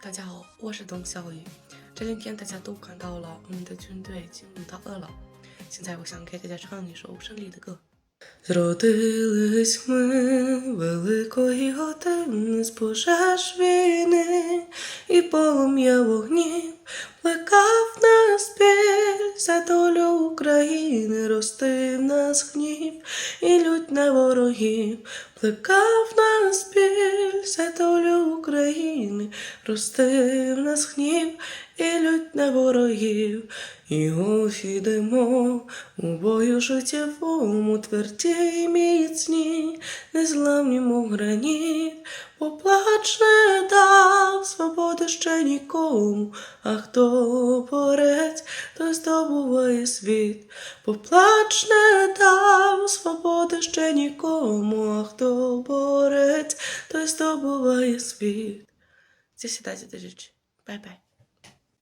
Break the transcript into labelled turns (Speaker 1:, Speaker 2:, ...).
Speaker 1: 大家好，我是董小雨。这两天大家都看到了我们的军队进入到俄了，现在我想给大家唱一首胜利的歌。Зродились ми великої години з пожеж війни, і полум'я вогнів плекав нас біль, за долю України ростив нас гнів, і лють на ворогів плекав нас біль, за долю України ростив нас гнів, і лють на ворогів. І ось ідемо у бою життєвому, тверді й міцні, незламні, мов граніт. Поплач не дав свободи ще нікому, а хто борець, той здобуває світ. Поплач не дав свободи ще нікому, а хто борець, той здобуває світ. Здесь сідайте, держіть. Бай-бай.